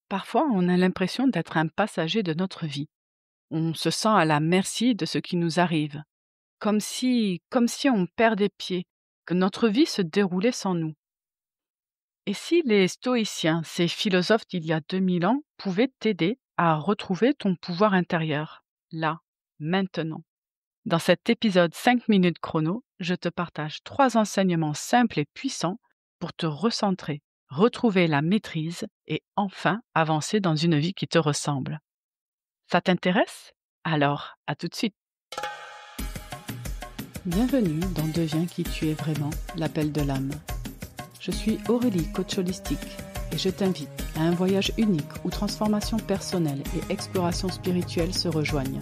Parfois, on a l'impression d'être un passager de notre vie. On se sent à la merci de ce qui nous arrive, comme si on perdait pied, que notre vie se déroulait sans nous. Et si les stoïciens, ces philosophes d'il y a 2000 ans, pouvaient t'aider à retrouver ton pouvoir intérieur, là, maintenant? Dans cet épisode 5 minutes chrono, je te partage 3 enseignements simples et puissants pour te recentrer, retrouver la maîtrise et enfin avancer dans une vie qui te ressemble. Ça t'intéresse? Alors, à tout de suite. Bienvenue dans Deviens qui tu es vraiment, l'appel de l'âme. Je suis Aurélie, coach holistique, et je t'invite à un voyage unique où transformation personnelle et exploration spirituelle se rejoignent.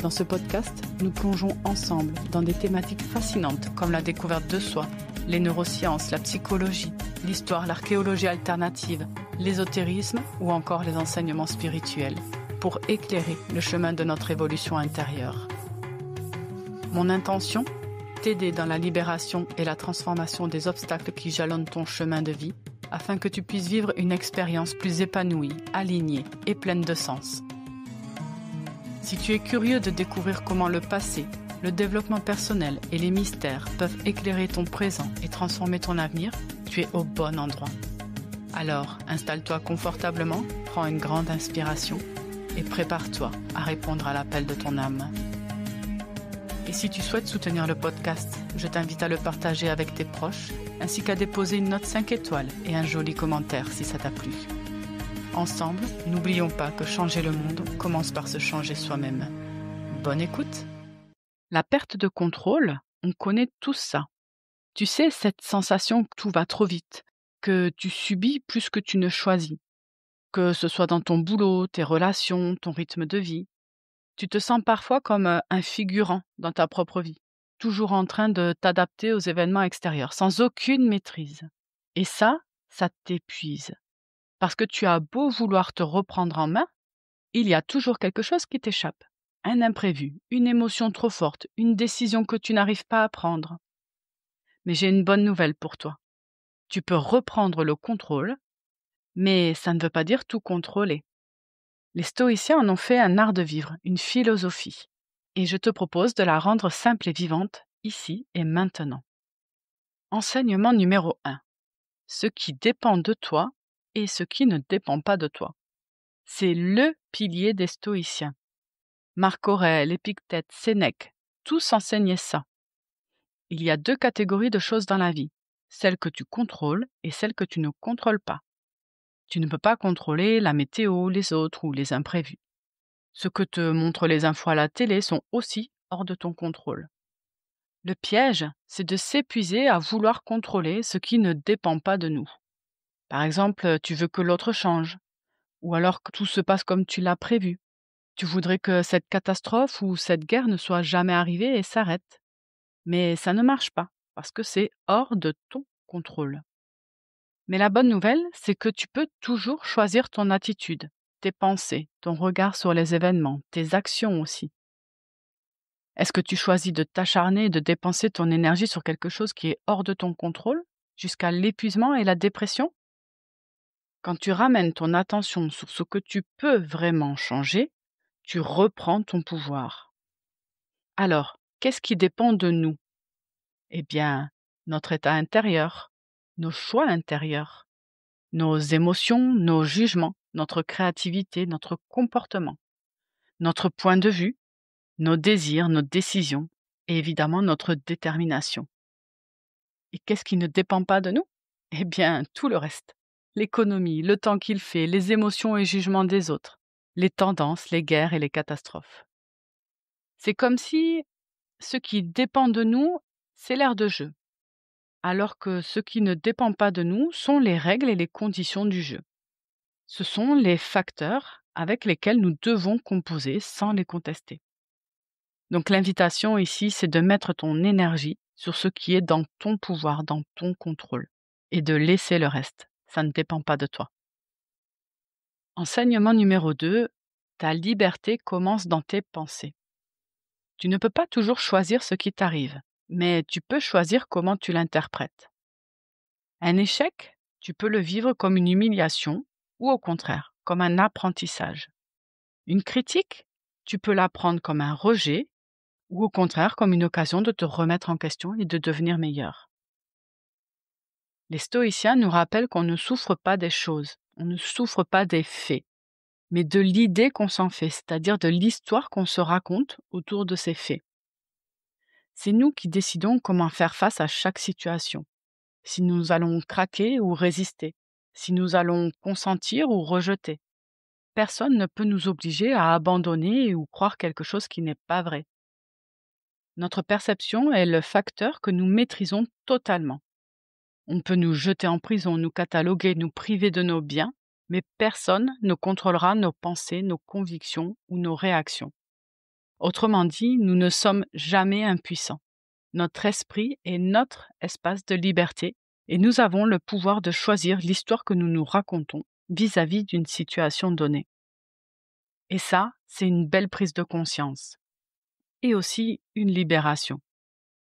Dans ce podcast, nous plongeons ensemble dans des thématiques fascinantes comme la découverte de soi, les neurosciences, la psychologie, l'histoire, l'archéologie alternative, l'ésotérisme ou encore les enseignements spirituels, pour éclairer le chemin de notre évolution intérieure. Mon intention ? T'aider dans la libération et la transformation des obstacles qui jalonnent ton chemin de vie, afin que tu puisses vivre une expérience plus épanouie, alignée et pleine de sens. Si tu es curieux de découvrir comment le passé, le développement personnel et les mystères peuvent éclairer ton présent et transformer ton avenir, tu es au bon endroit. Alors, installe-toi confortablement, prends une grande inspiration et prépare-toi à répondre à l'appel de ton âme. Et si tu souhaites soutenir le podcast, je t'invite à le partager avec tes proches, ainsi qu'à déposer une note 5 étoiles et un joli commentaire si ça t'a plu. Ensemble, n'oublions pas que changer le monde commence par se changer soi-même. Bonne écoute! La perte de contrôle, on connaît tous ça. Tu sais, cette sensation que tout va trop vite, que tu subis plus que tu ne choisis, que ce soit dans ton boulot, tes relations, ton rythme de vie. Tu te sens parfois comme un figurant dans ta propre vie, toujours en train de t'adapter aux événements extérieurs, sans aucune maîtrise. Et ça t'épuise. Parce que tu as beau vouloir te reprendre en main, il y a toujours quelque chose qui t'échappe. Un imprévu, une émotion trop forte, une décision que tu n'arrives pas à prendre. Mais j'ai une bonne nouvelle pour toi. Tu peux reprendre le contrôle, mais ça ne veut pas dire tout contrôler. Les stoïciens en ont fait un art de vivre, une philosophie. Et je te propose de la rendre simple et vivante, ici et maintenant. Enseignement numéro 1. Ce qui dépend de toi et ce qui ne dépend pas de toi. C'est le pilier des stoïciens. Marc Aurèle, Épictète, Sénèque, tous enseignaient ça. Il y a 2 catégories de choses dans la vie, celles que tu contrôles et celles que tu ne contrôles pas. Tu ne peux pas contrôler la météo, les autres ou les imprévus. Ce que te montrent les infos à la télé sont aussi hors de ton contrôle. Le piège, c'est de s'épuiser à vouloir contrôler ce qui ne dépend pas de nous. Par exemple, tu veux que l'autre change, ou alors que tout se passe comme tu l'as prévu. Tu voudrais que cette catastrophe ou cette guerre ne soit jamais arrivée et s'arrête. Mais ça ne marche pas, parce que c'est hors de ton contrôle. Mais la bonne nouvelle, c'est que tu peux toujours choisir ton attitude, tes pensées, ton regard sur les événements, tes actions aussi. Est-ce que tu choisis de t'acharner et de dépenser ton énergie sur quelque chose qui est hors de ton contrôle, jusqu'à l'épuisement et la dépression? Quand tu ramènes ton attention sur ce que tu peux vraiment changer, tu reprends ton pouvoir. Alors, qu'est-ce qui dépend de nous? Eh bien, notre état intérieur, nos choix intérieurs, nos émotions, nos jugements, notre créativité, notre comportement, notre point de vue, nos désirs, nos décisions et évidemment notre détermination. Et qu'est-ce qui ne dépend pas de nous? Eh bien, tout le reste. L'économie, le temps qu'il fait, les émotions et jugements des autres, les tendances, les guerres et les catastrophes. C'est comme si ce qui dépend de nous, c'est l'aire de jeu, alors que ce qui ne dépend pas de nous sont les règles et les conditions du jeu. Ce sont les facteurs avec lesquels nous devons composer sans les contester. Donc l'invitation ici, c'est de mettre ton énergie sur ce qui est dans ton pouvoir, dans ton contrôle, et de laisser le reste. Ça ne dépend pas de toi. Enseignement numéro 2, ta liberté commence dans tes pensées. Tu ne peux pas toujours choisir ce qui t'arrive, mais tu peux choisir comment tu l'interprètes. Un échec, tu peux le vivre comme une humiliation ou au contraire, comme un apprentissage. Une critique, tu peux la prendre comme un rejet ou au contraire comme une occasion de te remettre en question et de devenir meilleur. Les stoïciens nous rappellent qu'on ne souffre pas des choses, on ne souffre pas des faits, mais de l'idée qu'on s'en fait, c'est-à-dire de l'histoire qu'on se raconte autour de ces faits. C'est nous qui décidons comment faire face à chaque situation, si nous allons craquer ou résister, si nous allons consentir ou rejeter. Personne ne peut nous obliger à abandonner ou croire quelque chose qui n'est pas vrai. Notre perception est le facteur que nous maîtrisons totalement. On peut nous jeter en prison, nous cataloguer, nous priver de nos biens, mais personne ne contrôlera nos pensées, nos convictions ou nos réactions. Autrement dit, nous ne sommes jamais impuissants. Notre esprit est notre espace de liberté et nous avons le pouvoir de choisir l'histoire que nous nous racontons vis-à-vis d'une situation donnée. Et ça, c'est une belle prise de conscience. Et aussi une libération.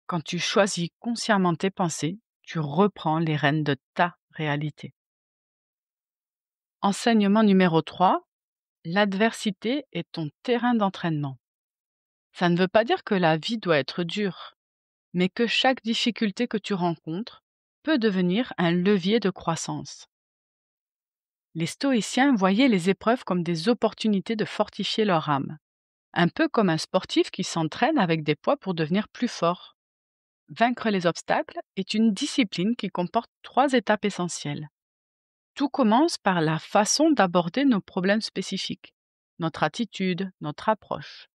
Quand tu choisis consciemment tes pensées, tu reprends les rênes de ta réalité. Enseignement numéro 3, l'adversité est ton terrain d'entraînement. Ça ne veut pas dire que la vie doit être dure, mais que chaque difficulté que tu rencontres peut devenir un levier de croissance. Les stoïciens voyaient les épreuves comme des opportunités de fortifier leur âme, un peu comme un sportif qui s'entraîne avec des poids pour devenir plus fort. Vaincre les obstacles est une discipline qui comporte 3 étapes essentielles. Tout commence par la façon d'aborder nos problèmes spécifiques, notre attitude, notre approche.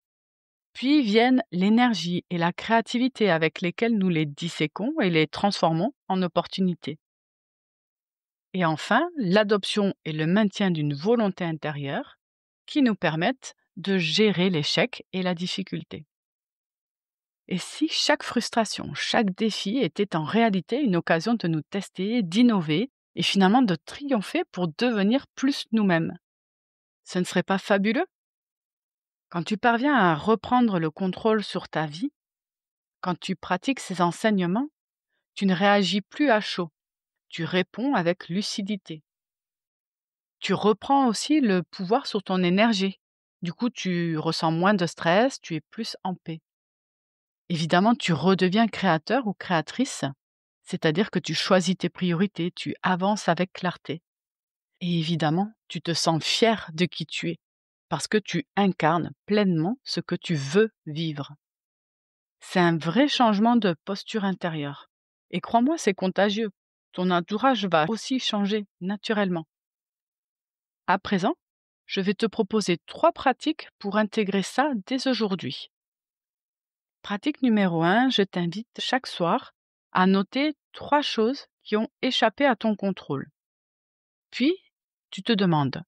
Puis viennent l'énergie et la créativité avec lesquelles nous les disséquons et les transformons en opportunités. Et enfin, l'adoption et le maintien d'une volonté intérieure qui nous permettent de gérer l'échec et la difficulté. Et si chaque frustration, chaque défi était en réalité une occasion de nous tester, d'innover et finalement de triompher pour devenir plus nous-mêmes? Ce ne serait pas fabuleux? Quand tu parviens à reprendre le contrôle sur ta vie, quand tu pratiques ces enseignements, tu ne réagis plus à chaud, tu réponds avec lucidité. Tu reprends aussi le pouvoir sur ton énergie. Du coup, tu ressens moins de stress, tu es plus en paix. Évidemment, tu redeviens créateur ou créatrice, c'est-à-dire que tu choisis tes priorités, tu avances avec clarté. Et évidemment, tu te sens fier de qui tu es, parce que tu incarnes pleinement ce que tu veux vivre. C'est un vrai changement de posture intérieure. Et crois-moi, c'est contagieux. Ton entourage va aussi changer naturellement. À présent, je vais te proposer 3 pratiques pour intégrer ça dès aujourd'hui. Pratique numéro 1, je t'invite chaque soir à noter 3 choses qui ont échappé à ton contrôle. Puis, tu te demandes,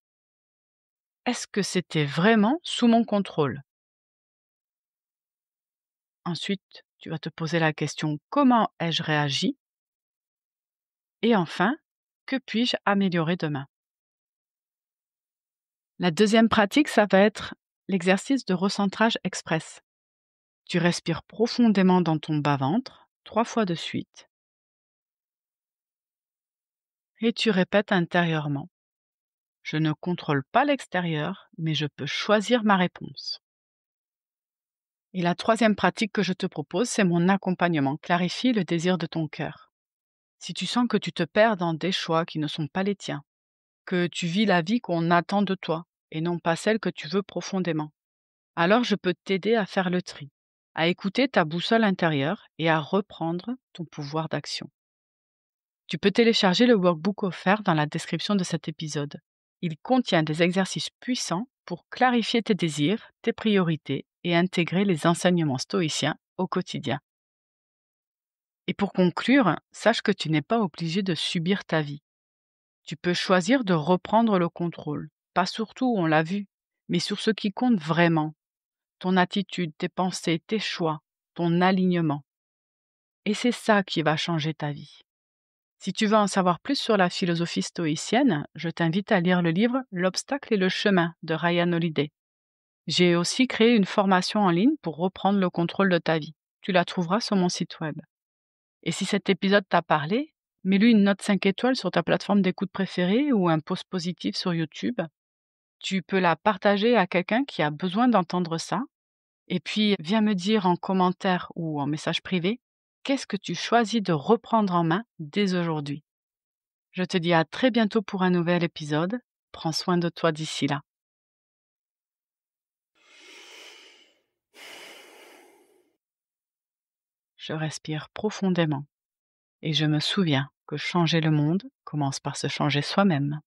est-ce que c'était vraiment sous mon contrôle? Ensuite, tu vas te poser la question, comment ai-je réagi? Et enfin, que puis-je améliorer demain? La deuxième pratique, ça va être l'exercice de recentrage express. Tu respires profondément dans ton bas-ventre, 3 fois de suite. Et tu répètes intérieurement. Je ne contrôle pas l'extérieur, mais je peux choisir ma réponse. Et la troisième pratique que je te propose, c'est mon accompagnement. Clarifie le désir de ton cœur. Si tu sens que tu te perds dans des choix qui ne sont pas les tiens, que tu vis la vie qu'on attend de toi et non pas celle que tu veux profondément, alors je peux t'aider à faire le tri, à écouter ta boussole intérieure et à reprendre ton pouvoir d'action. Tu peux télécharger le workbook offert dans la description de cet épisode. Il contient des exercices puissants pour clarifier tes désirs, tes priorités et intégrer les enseignements stoïciens au quotidien. Et pour conclure, sache que tu n'es pas obligé de subir ta vie. Tu peux choisir de reprendre le contrôle, pas sur tout, on l'a vu, mais sur ce qui compte vraiment, ton attitude, tes pensées, tes choix, ton alignement. Et c'est ça qui va changer ta vie. Si tu veux en savoir plus sur la philosophie stoïcienne, je t'invite à lire le livre L'obstacle et le chemin de Ryan Holiday. J'ai aussi créé une formation en ligne pour reprendre le contrôle de ta vie. Tu la trouveras sur mon site web. Et si cet épisode t'a parlé, mets-lui une note 5 étoiles sur ta plateforme d'écoute préférée ou un post positif sur YouTube. Tu peux la partager à quelqu'un qui a besoin d'entendre ça et puis viens me dire en commentaire ou en message privé, qu'est-ce que tu choisis de reprendre en main dès aujourd'hui? Je te dis à très bientôt pour un nouvel épisode. Prends soin de toi d'ici là. Je respire profondément et je me souviens que changer le monde commence par se changer soi-même.